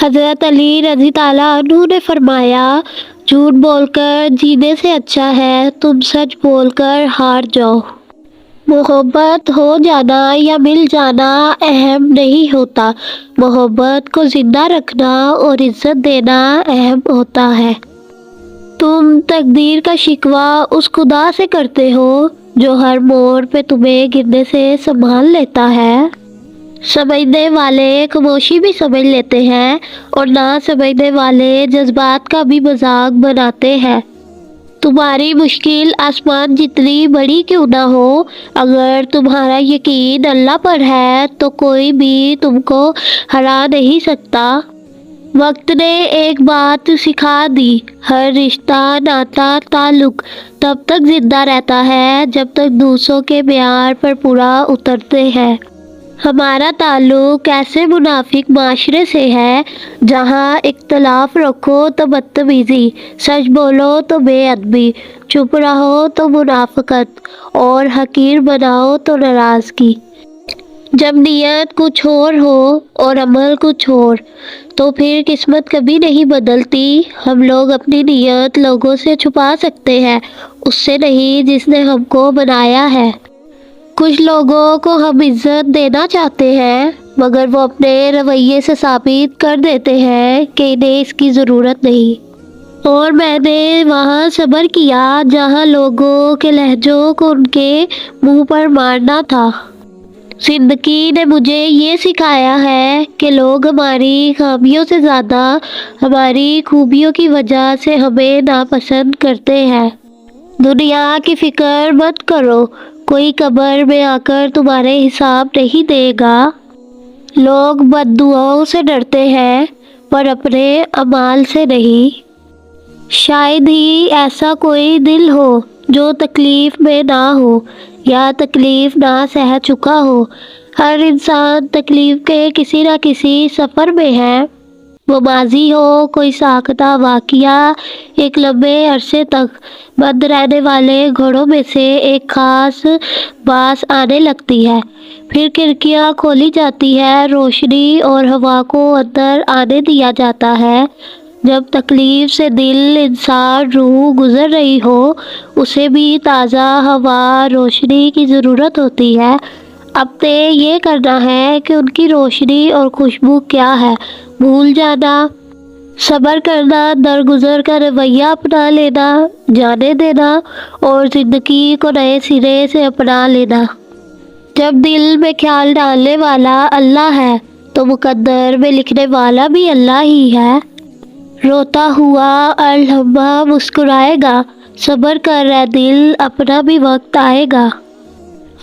حضرت علی رضی اللہ عنہ نے فرمایا، جھوٹ بول کر جینے سے اچھا ہے تم سچ بول کر ہار جاؤ۔ محبت ہو جانا یا مل جانا اہم نہیں ہوتا، محبت کو زندہ رکھنا اور عزت دینا اہم ہوتا ہے۔ تم تقدیر کا شکوہ اس خدا سے کرتے ہو جو ہر موڑ پہ تمہیں گرنے سے سنبھال لیتا ہے۔ سمجھنے والے خاموشی بھی سمجھ لیتے ہیں اور نہ سمجھنے والے جذبات کا بھی مذاق بناتے ہیں۔ تمہاری مشکل آسمان جتنی بڑی کیوں نہ ہو، اگر تمہارا یقین اللہ پر ہے تو کوئی بھی تم کو ہرا نہیں سکتا۔ وقت نے ایک بات سکھا دی، ہر رشتہ، ناتا، تعلق تب تک زندہ رہتا ہے جب تک دوسروں کے معیار پر پورا اترتے ہیں۔ ہمارا تعلق ایسے منافق معاشرے سے ہے جہاں اختلاف رکھو تو بدتمیزی، سچ بولو تو بے ادبی، چپ رہو تو منافقت اور حقیر بناؤ تو ناراضگی۔ جب نیت کچھ اور ہو اور عمل کچھ اور، تو پھر قسمت کبھی نہیں بدلتی۔ ہم لوگ اپنی نیت لوگوں سے چھپا سکتے ہیں، اس سے نہیں جس نے ہم کو بنایا ہے۔ کچھ لوگوں کو ہم عزت دینا چاہتے ہیں مگر وہ اپنے رویے سے ثابت کر دیتے ہیں کہ انہیں اس کی ضرورت نہیں۔ اور میں نے وہاں صبر کیا جہاں لوگوں کے لہجوں کو ان کے منہ پر مارنا تھا۔ زندگی نے مجھے یہ سکھایا ہے کہ لوگ ہماری خامیوں سے زیادہ ہماری خوبیوں کی وجہ سے ہمیں ناپسند کرتے ہیں۔ دنیا کی فکر مت کرو، کوئی قبر میں آ کر تمہارے حساب نہیں دے گا۔ لوگ بد دعاؤں سے ڈرتے ہیں پر اپنے اعمال سے نہیں۔ شاید ہی ایسا کوئی دل ہو جو تکلیف میں نہ ہو یا تکلیف نہ سہ چکا ہو۔ ہر انسان تکلیف کے کسی نہ کسی سفر میں ہے، وہ ماضی ہو، کوئی ساختہ واقعہ، ایک لمبے عرصے تک بند رہنے والے گھڑوں میں سے ایک خاص باس آنے لگتی ہے، پھر کھڑکیاں کھولی جاتی ہے، روشنی اور ہوا کو اندر آنے دیا جاتا ہے۔ جب تکلیف سے دل، انسان، روح گزر رہی ہو، اسے بھی تازہ ہوا، روشنی کی ضرورت ہوتی ہے۔ اب نے یہ کرنا ہے کہ ان کی روشنی اور خوشبو کیا ہے، بھول جانا، صبر کرنا، درگزر کا رویہ اپنا لینا، جانے دینا اور زندگی کو نئے سرے سے اپنا لینا۔ جب دل میں خیال ڈالنے والا اللہ ہے تو مقدر میں لکھنے والا بھی اللہ ہی ہے۔ روتا ہوا الہمہ مسکرائے گا، صبر کر اے دل، اپنا بھی وقت آئے گا۔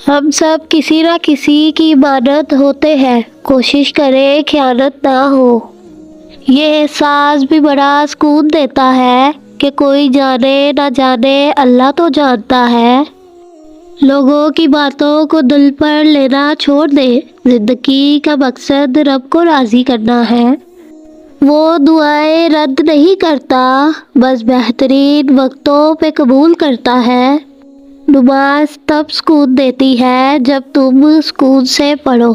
ہم سب کسی نہ کسی کی امانت ہوتے ہیں، کوشش کریں خیانت نہ ہو۔ یہ احساس بھی بڑا سکون دیتا ہے کہ کوئی جانے نہ جانے اللہ تو جانتا ہے۔ لوگوں کی باتوں کو دل پر لینا چھوڑ دے، زندگی کا مقصد رب کو راضی کرنا ہے۔ وہ دعائیں رد نہیں کرتا، بس بہترین وقتوں پہ قبول کرتا ہے۔ نماز تب سکون دیتی ہے جب تم سکون سے پڑھو۔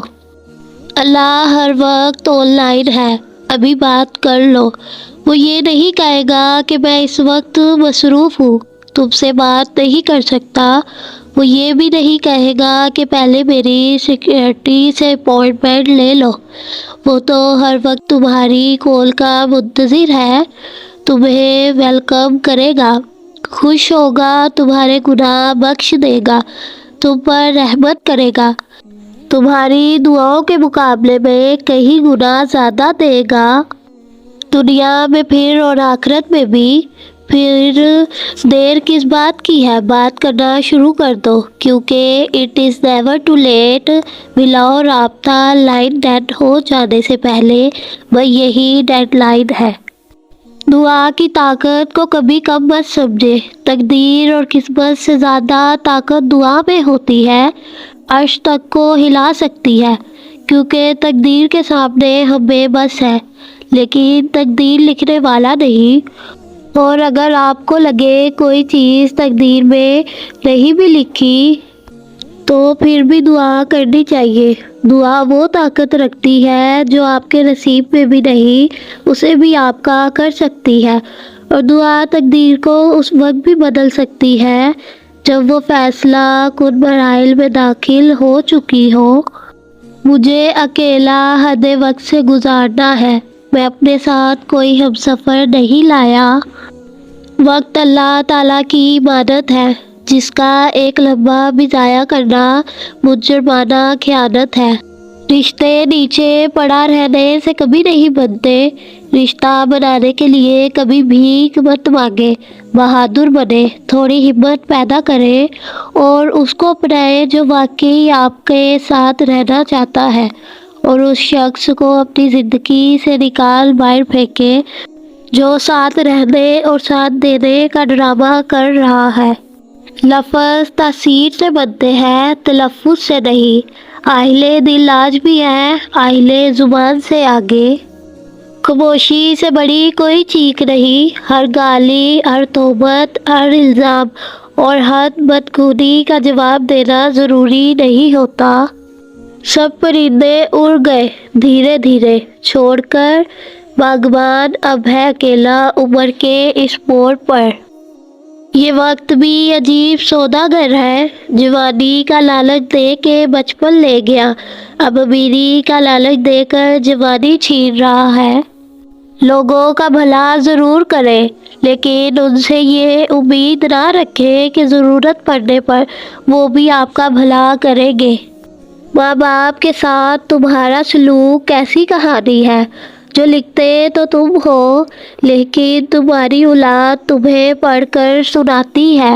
اللہ ہر وقت آن لائن ہے، ابھی بات کر لو۔ وہ یہ نہیں کہے گا کہ میں اس وقت مصروف ہوں، تم سے بات نہیں کر سکتا۔ وہ یہ بھی نہیں کہے گا کہ پہلے میری سیکیورٹی سے اپائنٹمنٹ لے لو۔ وہ تو ہر وقت تمہاری کال کا منتظر ہے، تمہیں ویلکم کرے گا، خوش ہوگا، تمہارے گناہ بخش دے گا، تم پر رحمت کرے گا، تمہاری دعاؤں کے مقابلے میں کہیں گنا زیادہ دے گا، دنیا میں پھر اور آخرت میں بھی۔ پھر دیر کس بات کی ہے، بات کرنا شروع کر دو، کیونکہ it is never too late. ملاؤ رابطہ، لائن ڈیڈ ہو جانے سے پہلے، بس یہی ڈیڈ لائن ہے۔ دعا کی طاقت کو کبھی کم مت سمجھے، تقدیر اور قسمت سے زیادہ طاقت دعا میں ہوتی ہے، عرش تک کو ہلا سکتی ہے، کیونکہ تقدیر کے سامنے ہم بے بس ہیں، لیکن تقدیر لکھنے والا نہیں۔ اور اگر آپ کو لگے کوئی چیز تقدیر میں نہیں بھی لکھی تو پھر بھی دعا کرنی چاہیے۔ دعا وہ طاقت رکھتی ہے جو آپ کے نصیب میں بھی نہیں، اسے بھی آپ کا کر سکتی ہے، اور دعا تقدیر کو اس وقت بھی بدل سکتی ہے جب وہ فیصلہ کن مراحل میں داخل ہو چکی ہو۔ مجھے اکیلا حد وقت سے گزارنا ہے، میں اپنے ساتھ کوئی ہمسفر نہیں لایا۔ وقت اللہ تعالیٰ کی امانت ہے، جس کا ایک لمحہ بھی ضائع کرنا مجرمانہ خیانت ہے۔ رشتے نیچے پڑا رہنے سے کبھی نہیں بنتے، رشتہ بنانے کے لیے کبھی بھیک مت مانگے، بہادر بنے، تھوڑی ہمت پیدا کریں اور اس کو اپنائیں جو واقعی آپ کے ساتھ رہنا چاہتا ہے، اور اس شخص کو اپنی زندگی سے نکال باہر پھینکیں جو ساتھ رہنے اور ساتھ دینے کا ڈرامہ کر رہا ہے۔ لفظ تاثیر سے بنتے ہیں، تلفظ سے نہیں۔ اہل دل آج بھی ہیں، اہل زبان سے آگے۔ خاموشی سے بڑی کوئی چیخ نہیں۔ ہر گالی، ہر تہمت، ہر الزام اور ہر بدگمانی کا جواب دینا ضروری نہیں ہوتا۔ سب پرندے اڑ گئے دھیرے دھیرے، چھوڑ کر باغبان اب ہے اکیلا عمر کے اس موڑ پر۔ یہ وقت بھی عجیب سوداگر ہے، جوانی کا لالچ دے کے بچپن لے گیا، اب امیری کا لالچ دے کر جوانی چھین رہا ہے۔ لوگوں کا بھلا ضرور کرے، لیکن ان سے یہ امید نہ رکھے کہ ضرورت پڑنے پر وہ بھی آپ کا بھلا کریں گے۔ ماں باپ کے ساتھ تمہارا سلوک کیسی کہانی ہے جو لکھتے تو تم ہو، لیکن تمہاری اولاد تمہیں پڑھ کر سناتی ہے۔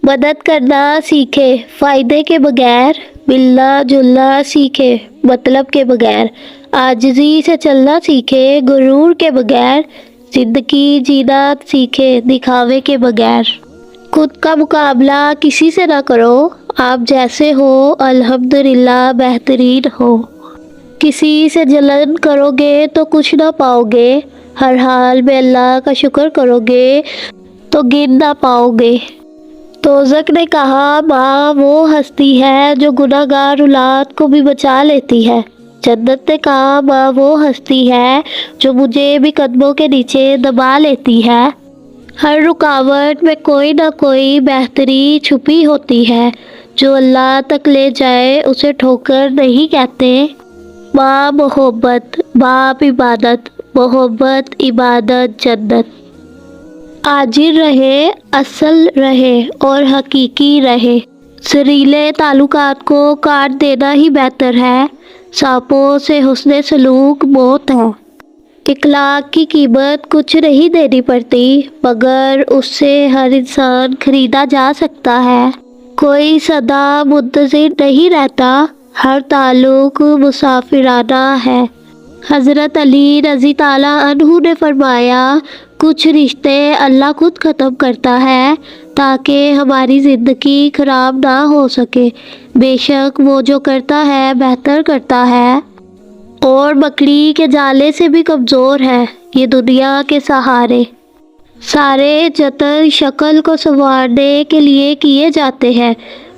مدد کرنا سیکھے فائدے کے بغیر، ملنا جلنا سیکھے مطلب کے بغیر، عاجزی سے چلنا سیکھے غرور کے بغیر، زندگی جینا سیکھے دکھاوے کے بغیر۔ خود کا مقابلہ کسی سے نہ کرو، آپ جیسے ہو الحمدللہ بہترین ہو۔ کسی سے جلن کرو گے تو کچھ نہ پاؤ گے، ہر حال میں اللہ کا شکر کرو گے تو گن نہ پاؤ گے۔ توزک نے کہا، ماں وہ ہستی ہے جو گناہ گار اولاد کو بھی بچا لیتی ہے۔ جنت نے کہا، ماں وہ ہستی ہے جو مجھے بھی قدموں کے نیچے دبا لیتی ہے۔ ہر رکاوٹ میں کوئی نہ کوئی بہتری چھپی ہوتی ہے، جو اللہ تک لے جائے اسے ٹھوکر نہیں کہتے۔ ماں محبت، باپ عبادت، محبت عبادت جنت۔ عاجل رہے، اصل رہے اور حقیقی رہے۔ زہریلے تعلقات کو کاٹ دینا ہی بہتر ہے۔ سانپوں سے حسن سلوک موت ہے۔ اخلاق کی قیمت کچھ نہیں دینی پڑتی، مگر اس سے ہر انسان خریدا جا سکتا ہے۔ کوئی سدا منتظر نہیں رہتا، ہر تعلق مسافرانہ ہے۔ حضرت علی رضی اللہ عنہ نے فرمایا، کچھ رشتے اللہ خود ختم کرتا ہے تاکہ ہماری زندگی خراب نہ ہو سکے، بے شک وہ جو کرتا ہے بہتر کرتا ہے، اور مکڑی کے جالے سے بھی کمزور ہے یہ دنیا کے سہارے۔ سارے جتن شکل کو سنوارنے کے لیے کیے جاتے ہیں،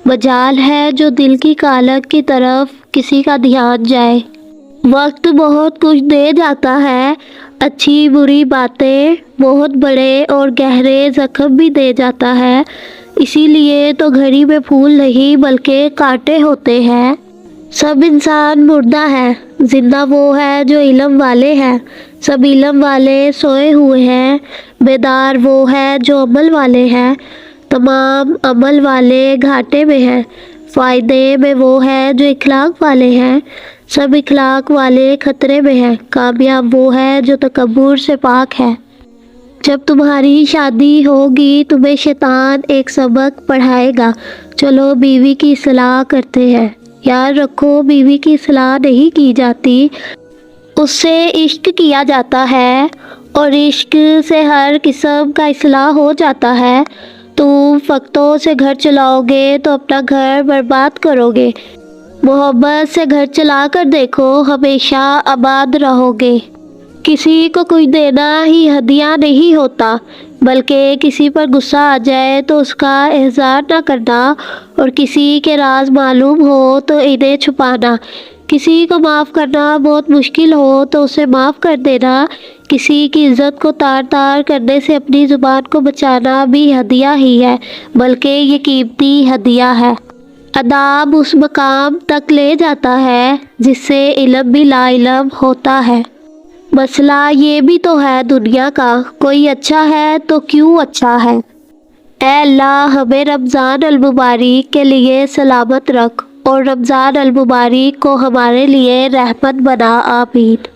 مجال ہے جو دل کی کالک کی طرف کسی کا دھیان جائے۔ وقت بہت کچھ دے جاتا ہے، اچھی بری باتیں، بہت بڑے اور گہرے زخم بھی دے جاتا ہے، اسی لیے تو گھڑی میں پھول نہیں بلکہ کانٹے ہوتے ہیں۔ سب انسان مردہ ہے، زندہ وہ ہے جو علم والے ہیں، سب علم والے سوئے ہوئے ہیں، بیدار وہ ہے جو عمل والے ہیں، تمام عمل والے گھاٹے میں ہیں، فائدے میں وہ ہے جو اخلاق والے ہیں، سب اخلاق والے خطرے میں ہیں، کامیاب وہ ہے جو تکبر سے پاک ہے۔ جب تمہاری شادی ہوگی تمہیں شیطان ایک سبق پڑھائے گا، چلو بیوی کی اصلاح کرتے ہیں۔ یاد رکھو، بیوی کی اصلاح نہیں کی جاتی، اس سے عشق کیا جاتا ہے، اور عشق سے ہر قسم کا اصلاح ہو جاتا ہے۔ تم فقطوں سے گھر چلاؤ گے تو اپنا گھر برباد کرو گے، محبت سے گھر چلا کر دیکھو، ہمیشہ آباد رہو گے۔ کسی کو کچھ دینا ہی ہدیہ نہیں ہوتا، بلکہ کسی پر غصہ آ جائے تو اس کا اظہار نہ کرنا، اور کسی کے راز معلوم ہو تو انہیں چھپانا، کسی کو معاف کرنا بہت مشکل ہو تو اسے معاف کر دینا، کسی کی عزت کو تار تار کرنے سے اپنی زبان کو بچانا بھی ہدیہ ہی ہے، بلکہ یہ قیمتی ہدیہ ہے۔ ادب اس مقام تک لے جاتا ہے جس سے علم بھی لا علم ہوتا ہے۔ مسئلہ یہ بھی تو ہے دنیا کا، کوئی اچھا ہے تو کیوں اچھا ہے؟ اے اللہ ہمیں رمضان المبارک کے لیے سلامت رکھ اور رمضان المبارک کو ہمارے لیے رحمت بنا، آمین۔